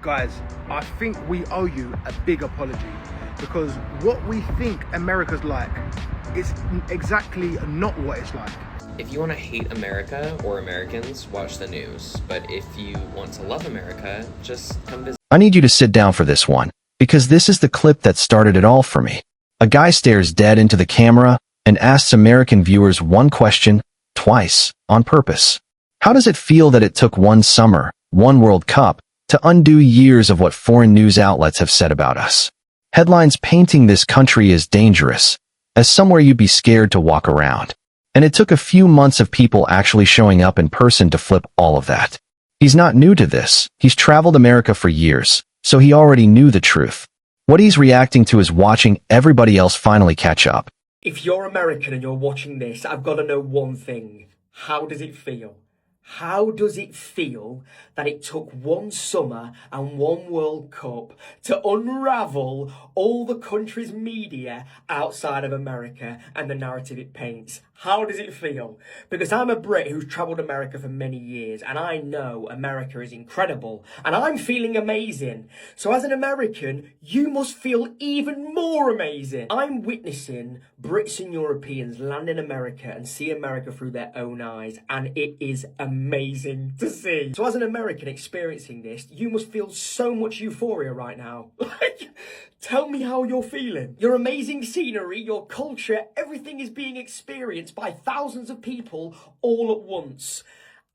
Guys, I think we owe you a big apology because what we think America's like is exactly not what it's like. If you want to hate America or Americans, watch the news. But if you want to love America, just come visit. I need you to sit down for this one, because this is the clip that started it all for me. A guy stares dead into the camera and asks American viewers one question, twice, on purpose. How does it feel that it took one summer, one World Cup, to undo years of what foreign news outlets have said about us? Headlines painting this country as dangerous, as somewhere you'd be scared to walk around. And it took a few months of people actually showing up in person to flip all of that. He's not new to this. He's traveled America for years, so he already knew the truth. What he's reacting to is watching everybody else finally catch up. If you're American and you're watching this, I've got to know one thing. How does it feel? How does it feel that it took one summer and one World Cup to unravel all the country's media outside of America and the narrative it paints? How does it feel? Because I'm a Brit who's travelled America for many years and I know America is incredible and I'm feeling amazing. So as an American, you must feel even more amazing. I'm witnessing Brits and Europeans land in America and see America through their own eyes, and it is amazing to see. So as an American experiencing this, you must feel so much euphoria right now. Like, tell me how you're feeling. Your amazing scenery, your culture, everything is being experienced by thousands of people all at once.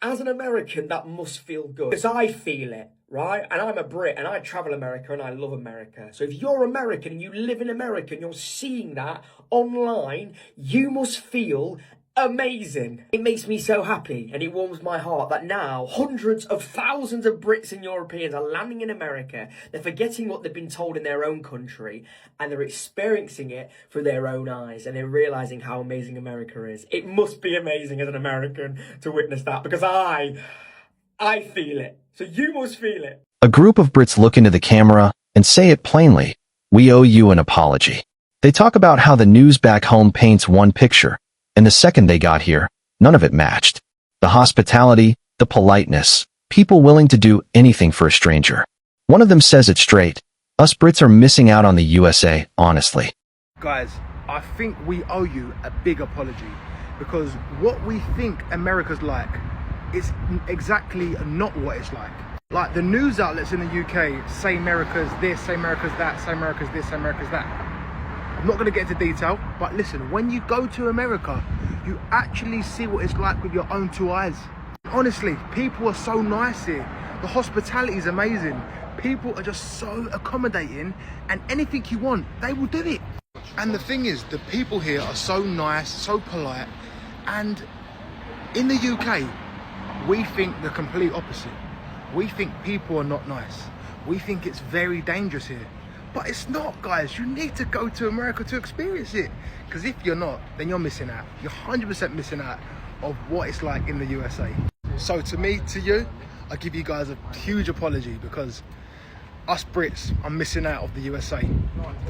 As an American, that must feel good. Because I feel it, right? And I'm a Brit and I travel America and I love America. So if you're American and you live in America and you're seeing that online, you must feel amazing. It makes me so happy and it warms my heart that now hundreds of thousands of Brits and Europeans are landing in America. They're forgetting what they've been told in their own country and they're experiencing it through their own eyes, and they're realizing how amazing America is. It must be amazing as an American to witness that, because I feel it. So you must feel it. A group of Brits look into the camera and say it plainly: we owe you an apology. They talk about how the news back home paints one picture, and the second they got here, none of it matched. The hospitality, the politeness, people willing to do anything for a stranger. One of them says it straight: us Brits are missing out on the USA, honestly. Guys, I think we owe you a big apology because what we think America's like is exactly not what it's like. Like, the news outlets in the UK say America's this, say America's that, say America's this, say America's that. I'm not going to get into detail, but listen, when you go to America, you actually see what it's like with your own two eyes. Honestly, people are so nice here. The hospitality is amazing. People are just so accommodating, and anything you want, they will do it. And the thing is, the people here are so nice, so polite, and in the UK, we think the complete opposite. We think people are not nice. We think it's very dangerous here. But it's not, guys. You need to go to America to experience it. Because if you're not, then you're missing out. You're 100% missing out of what it's like in the USA. So to me, to you, I give you guys a huge apology because us Brits are missing out of the USA.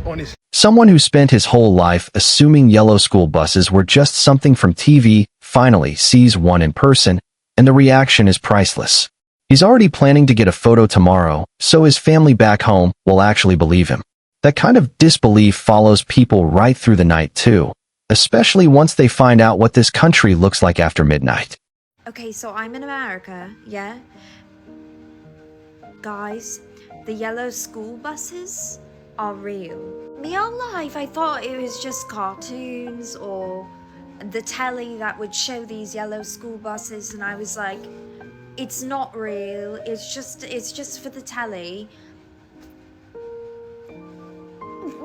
Honestly. Someone who spent his whole life assuming yellow school buses were just something from TV finally sees one in person, and the reaction is priceless. He's already planning to get a photo tomorrow, so his family back home will actually believe him. That kind of disbelief follows people right through the night too, especially once they find out what this country looks like after midnight. Okay, so I'm in America, yeah? Guys, the yellow school buses are real. Me whole life, I thought it was just cartoons or the telly that would show these yellow school buses, and I was like, it's not real, it's just for the telly.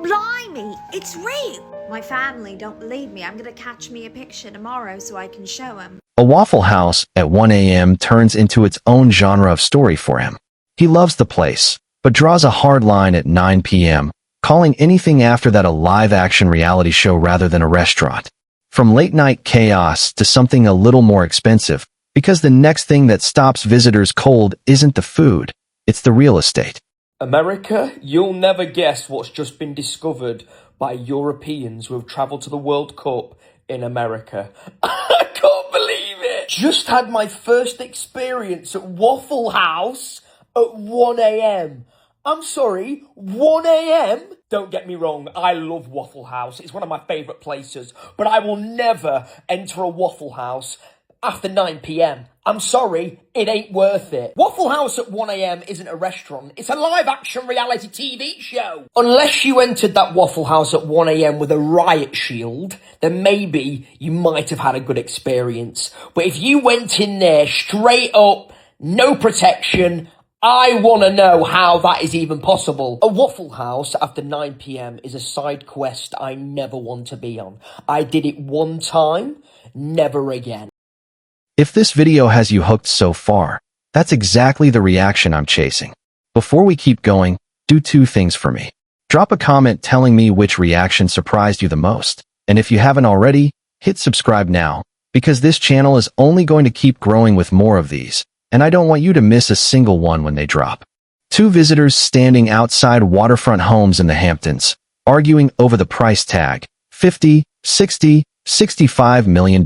Blimey, it's real! My family don't believe me. I'm gonna catch me a picture tomorrow so I can show them. A Waffle House at 1 a.m. turns into its own genre of story for him. He loves the place, but draws a hard line at 9 p.m., calling anything after that a live-action reality show rather than a restaurant. From late-night chaos to something a little more expensive, because the next thing that stops visitors cold isn't the food, it's the real estate. America, you'll never guess what's just been discovered by Europeans who have travelled to the World Cup in America. I can't believe it! Just had my first experience at Waffle House at 1 a.m. I'm sorry, 1 a.m.? Don't get me wrong, I love Waffle House. It's one of my favourite places. But I will never enter a Waffle House after 9 p.m. I'm sorry, it ain't worth it. Waffle House at 1 a.m. isn't a restaurant. It's a live-action reality TV show. Unless you entered that Waffle House at 1 a.m. with a riot shield, then maybe you might have had a good experience. But if you went in there straight up, no protection, I want to know how that is even possible. A Waffle House after 9 p.m. is a side quest I never want to be on. I did it one time, never again. If this video has you hooked so far, that's exactly the reaction I'm chasing. Before we keep going, do two things for me. Drop a comment telling me which reaction surprised you the most. And if you haven't already, hit subscribe now, because this channel is only going to keep growing with more of these, and I don't want you to miss a single one when they drop. Two visitors standing outside waterfront homes in the Hamptons, arguing over the price tag, $50, $60, $65 million.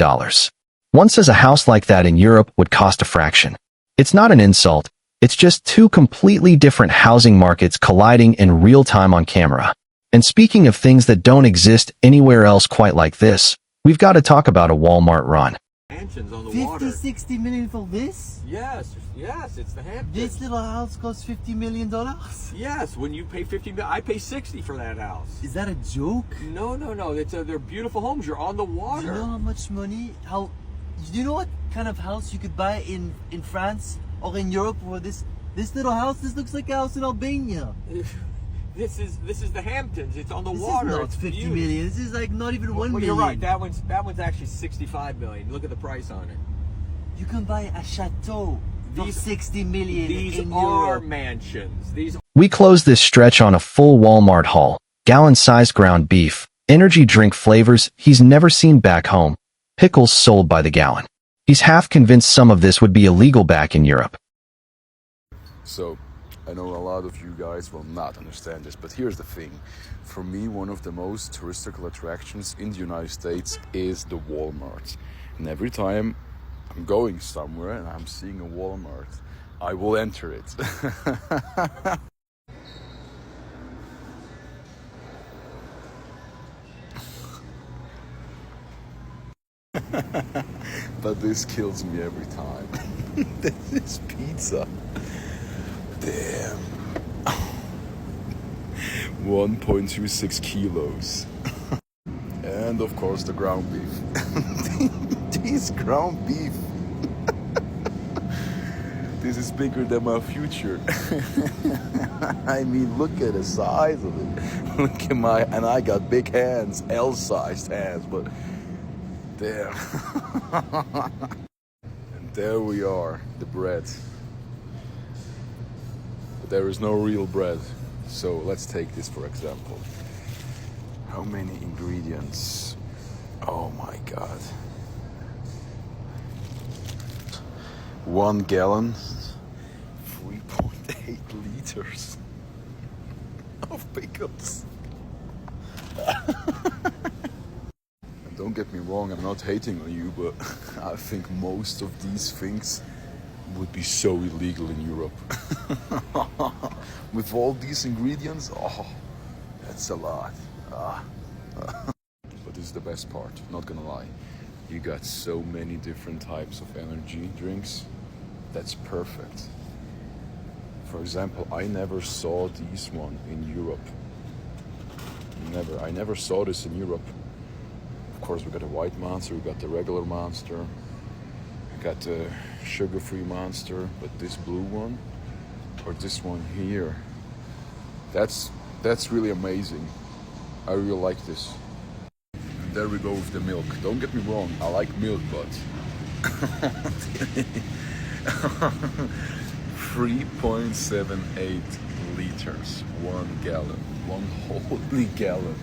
One says a house like that in Europe would cost a fraction. It's not an insult, it's just two completely different housing markets colliding in real time on camera. And speaking of things that don't exist anywhere else quite like this, we've got to talk about a Walmart run. Mansions on the 50, water. 60 million for this? Yes, it's the Hamptons. This little house costs $50 million? Yes, when you pay 50 million, I pay 60 for that house. Is that a joke? No. They're beautiful homes. You're on the Do water. you know how much money, do you know what kind of house you could buy in France or in Europe for this little house? This looks like a house in Albania. This is the Hamptons. It's on the This water. is not It's 50 beautiful. million. This is like not even 1 Well, million. you're right. That one's actually 65 million. Look at the price on it. You can buy a chateau for These- 60 million These in are Europe. mansions. These We close this stretch on a full Walmart haul, gallon-sized ground beef, energy drink flavors he's never seen back home, pickles sold by the gallon. He's half convinced some of this would be illegal back in Europe. So, I know a lot of you guys will not understand this, but here's the thing. For me, one of the most touristical attractions in the United States is the Walmart. And every time I'm going somewhere and I'm seeing a Walmart, I will enter it. But this kills me every time. This is pizza. Damn. 1.26 kilos. And of course the ground beef. This ground beef. This is bigger than my future. I mean, look at the size of it. Look at and I got big hands, L-sized hands, but damn. And there we are, the bread. But there is no real bread. So let's take this for example. How many ingredients? Oh my God. 1 gallon, 3.8 liters of pickles. And don't get me wrong, I'm not hating on you, but I think most of these things would be so illegal in Europe. With all these ingredients, oh, that's a lot. But this is the best part, not gonna lie. You got so many different types of energy drinks. That's perfect. For example, I never saw this one in Europe. I never saw this in Europe. Of course, we got a white Monster, we got the regular Monster, we got the sugar-free Monster, but this blue one, or this one here, that's really amazing. I really like this. And there we go with the milk. Don't get me wrong, I like milk, but 3.78 liters, 1 gallon, one holy gallon.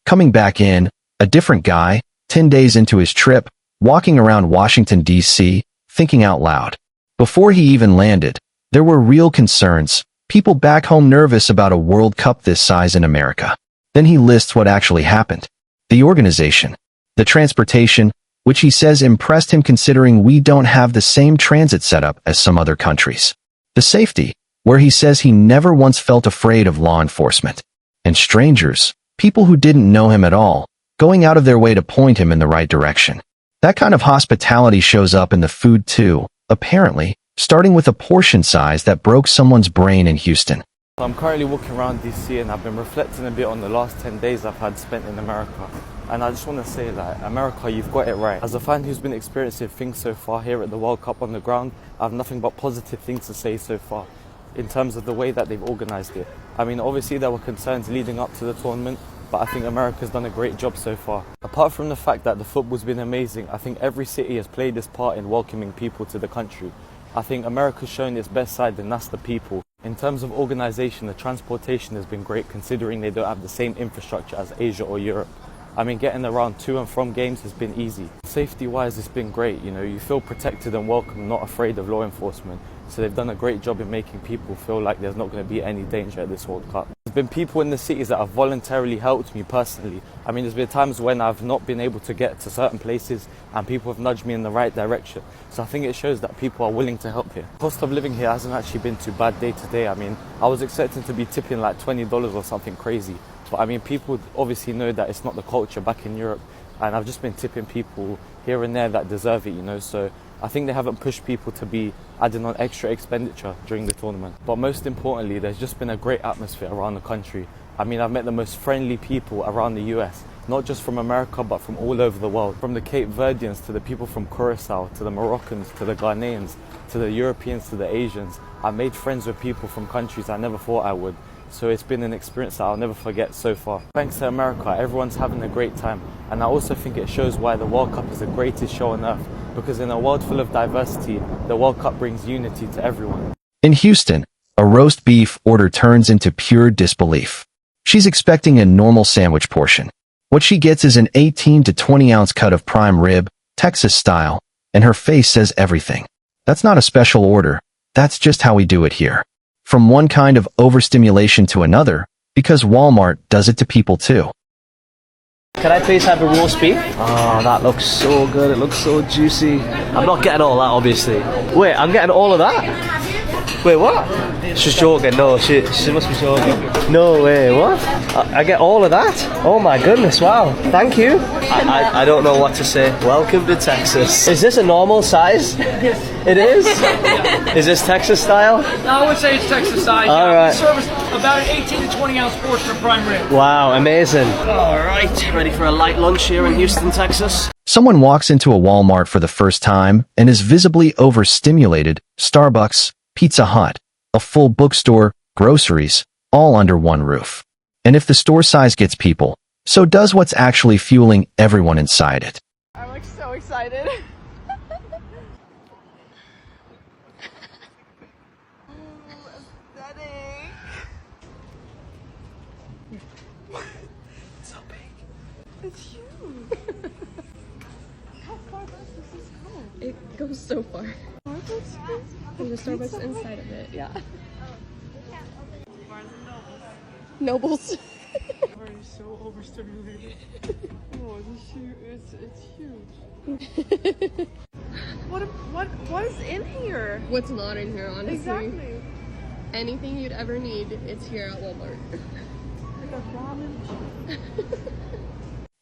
Coming back in, a different guy, 10 days into his trip, walking around Washington, D.C., thinking out loud. Before he even landed, there were real concerns, people back home nervous about a World Cup this size in America. Then he lists what actually happened. The organization, the transportation, which he says impressed him considering we don't have the same transit setup as some other countries. The safety, where he says he never once felt afraid of law enforcement. And strangers, people who didn't know him at all, going out of their way to point him in the right direction. That kind of hospitality shows up in the food too, apparently, starting with a portion size that broke someone's brain in Houston. I'm currently walking around DC and I've been reflecting a bit on the last 10 days I've had spent in America. And I just want to say that America, you've got it right. As a fan who's been experiencing things so far here at the World Cup on the ground, I have nothing but positive things to say so far in terms of the way that they've organised it. I mean, obviously there were concerns leading up to the tournament, but I think America's done a great job so far. Apart from the fact that the football's been amazing, I think every city has played its part in welcoming people to the country. I think America's shown its best side, and that's the people. In terms of organisation, the transportation has been great considering they don't have the same infrastructure as Asia or Europe. I mean, getting around to and from games has been easy. Safety-wise, it's been great. You know, you feel protected and welcome, not afraid of law enforcement. So they've done a great job in making people feel like there's not going to be any danger at this World Cup. There's been people in the cities that have voluntarily helped me personally. I mean, there's been times when I've not been able to get to certain places and people have nudged me in the right direction. So I think it shows that people are willing to help here. Cost of living here hasn't actually been too bad day to day. I mean, I was expecting to be tipping like $20 or something crazy. But I mean, people obviously know that it's not the culture back in Europe, and I've just been tipping people here and there that deserve it, you know, so I think they haven't pushed people to be adding on extra expenditure during the tournament. But most importantly, there's just been a great atmosphere around the country. I mean, I've met the most friendly people around the US, not just from America, but from all over the world. From the Cape Verdeans to the people from Curacao, to the Moroccans, to the Ghanaians, to the Europeans, to the Asians. I made friends with people from countries I never thought I would. So it's been an experience that I'll never forget so far. Thanks to America, everyone's having a great time. And I also think it shows why the World Cup is the greatest show on earth. Because in a world full of diversity, the World Cup brings unity to everyone. In Houston, a roast beef order turns into pure disbelief. She's expecting a normal sandwich portion. What she gets is an 18 to 20 ounce cut of prime rib, Texas style, and her face says everything. That's not a special order. That's just how we do it here. From one kind of overstimulation to another, because Walmart does it to people too. Can I please have a roast beef? Oh, that looks so good. It looks so juicy. I'm not getting all that, obviously. Wait, I'm getting all of that? Wait, what? She's joking. No, she must be joking. No way, what? I get all of that? Oh my goodness, wow. Thank you. I don't know what to say. Welcome to Texas. Is this a normal size? Yes. It is? Is this Texas style? No, I would say it's Texas style. All right. We service about an 18 to 20 ounce portion of prime rib. Wow, amazing. All right, ready for a light lunch here in Houston, Texas? Someone walks into a Walmart for the first time and is visibly overstimulated. Starbucks, Pizza Hut, a full bookstore, groceries, all under one roof. And if the store size gets people, so does what's actually fueling everyone inside it. I'm like so excited. It's so big. It's huge. How far does this go? It goes so far. There's a Starbucks inside of it, yeah. Nobles. Are you so overstimulated? Oh, it's huge. What is in here? What's not in here, honestly? Exactly. Anything you'd ever need, it's here at Walmart. Like a ramen.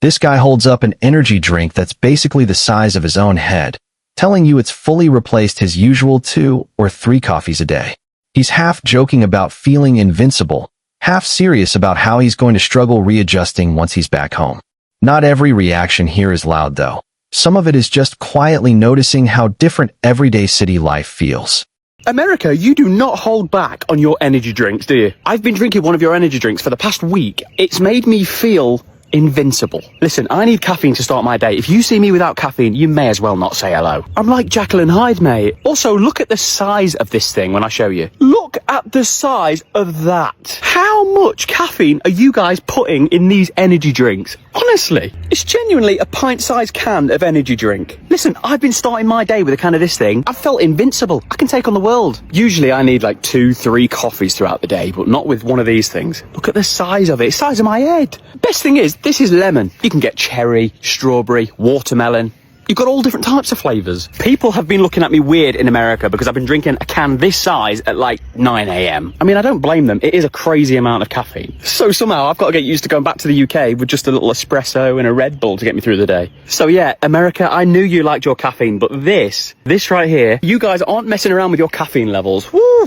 This guy holds up an energy drink that's basically the size of his own head, telling you it's fully replaced his usual 2 or 3 coffees a day. He's half joking about feeling invincible, half serious about how he's going to struggle readjusting once he's back home. Not every reaction here is loud though. Some of it is just quietly noticing how different everyday city life feels. America, you do not hold back on your energy drinks, do you? I've been drinking one of your energy drinks for the past week. It's made me feel invincible. Listen, I need caffeine to start my day. If you see me without caffeine, you may as well not say hello. I'm like Jekyll and Hyde, mate. Also, look at the size of this thing when I show you. Look at the size of that. How much caffeine are you guys putting in these energy drinks? Honestly, it's genuinely a pint-sized can of energy drink. Listen, I've been starting my day with a can of this thing. I've felt invincible. I can take on the world. Usually I need like 2-3 coffees throughout the day, but not with one of these things. Look at the size of it. It's the size of my head. Best thing is, this is lemon. You can get cherry, strawberry, watermelon. You've got all different types of flavours. People have been looking at me weird in America because I've been drinking a can this size at like 9 a.m. I mean, I don't blame them. It is a crazy amount of caffeine. So somehow I've got to get used to going back to the UK with just a little espresso and a Red Bull to get me through the day. So yeah, America, I knew you liked your caffeine, but this right here, you guys aren't messing around with your caffeine levels. Woo!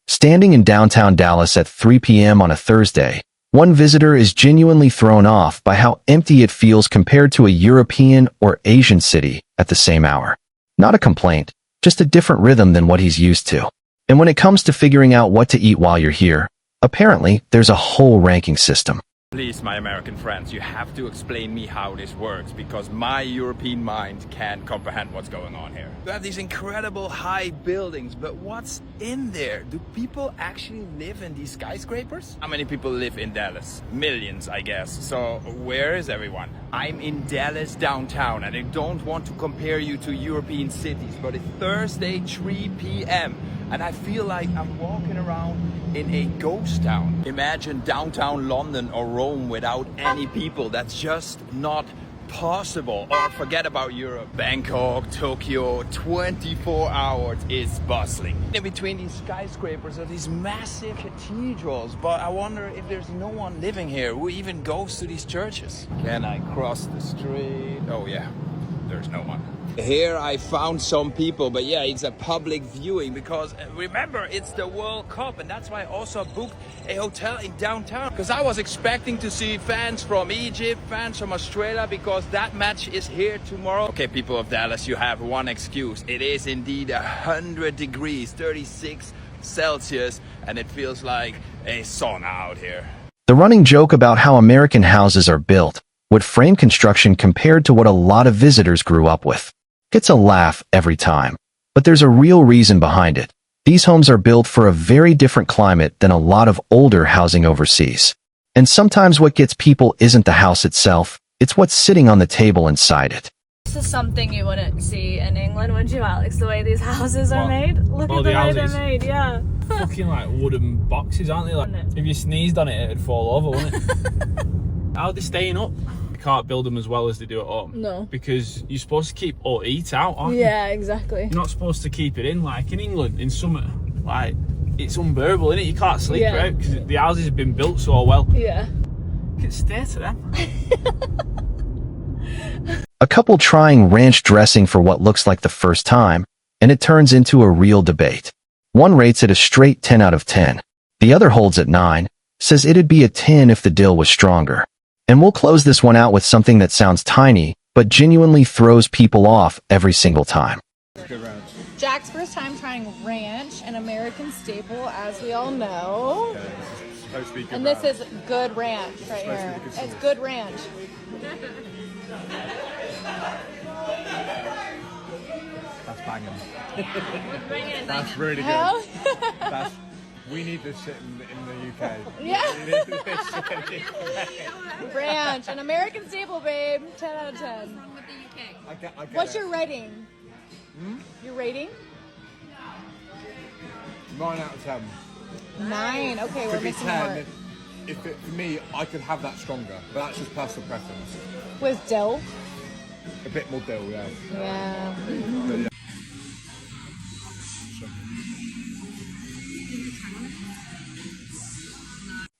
Standing in downtown Dallas at 3 p.m. on a Thursday, one visitor is genuinely thrown off by how empty it feels compared to a European or Asian city at the same hour. Not a complaint, just a different rhythm than what he's used to. And when it comes to figuring out what to eat while you're here, apparently there's a whole ranking system. Please, my American friends, you have to explain me how this works, because my European mind can't comprehend what's going on here. You have these incredible high buildings, but what's in there? Do people actually live in these skyscrapers? How many people live in Dallas? Millions, I guess. So where is everyone? I'm in Dallas downtown, and I don't want to compare you to European cities, but it's Thursday, 3 p.m. and I feel like I'm walking around in a ghost town. Imagine downtown London or Rome without any people. That's just not possible. Or forget about Europe. Bangkok, Tokyo, 24 hours is bustling. In between these skyscrapers are these massive cathedrals, but I wonder if there's no one living here who even goes to these churches. Can I cross the street? Oh yeah, there's no one. Here I found some people, but yeah, it's a public viewing because remember, it's the World Cup, and that's why I also booked a hotel in downtown, because I was expecting to see fans from Egypt, fans from Australia, because that match is here tomorrow. Okay, people of Dallas, you have one excuse. It is indeed 100 degrees, 36 Celsius, and it feels like a sauna out here. The running joke about how American houses are built, with frame construction compared to what a lot of visitors grew up with, gets a laugh every time. But there's a real reason behind it. These homes are built for a very different climate than a lot of older housing overseas. And sometimes what gets people isn't the house itself, it's what's sitting on the table inside it. This is something you wouldn't see in England, would you, Alex? The way these houses are made? Look at the way they're made, yeah. Fucking like wooden boxes, aren't they? Like, if you sneezed on it, it'd fall over, wouldn't it? How are they staying up? You can't build them as well as they do at home. No. Because you're supposed to keep all heat out, aren't you? Yeah, exactly. You're not supposed to keep it in. Like in England, in summer, like, it's unbearable, isn't it? You can't sleep, right? Because the houses have been built so well. Yeah. You can stare to them. A couple trying ranch dressing for what looks like the first time, and it turns into a real debate. One rates it a straight 10 out of 10. The other holds at 9, says it'd be a 10 if the dill was stronger. And we'll close this one out with something that sounds tiny, but genuinely throws people off every single time. Jack's first time trying ranch, an American staple, as we all know. And this is good ranch right here. It's good ranch. That's banging. That's really good. We need this shit in the UK. Yeah. We need this shit in the UK. Ranch, an American staple, babe. 10 out of 10. What's wrong with the UK? I get What's it. your rating? Hmm? Your rating? 9 out of 10. 9. Okay, Could we're be missing 10 more. if it, for me, I could have that stronger, but that's just personal preference. With dill? A bit more dill, yeah. Yeah. But yeah.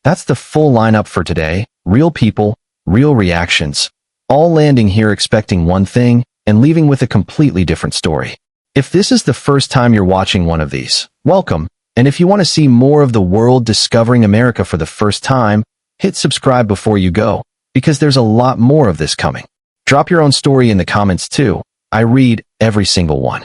That's the full lineup for today. Real people, real reactions, all landing here expecting one thing and leaving with a completely different story. If this is the first time you're watching one of these, welcome. And if you want to see more of the world discovering America for the first time, hit subscribe before you go, because there's a lot more of this coming. Drop your own story in the comments too. I read every single one.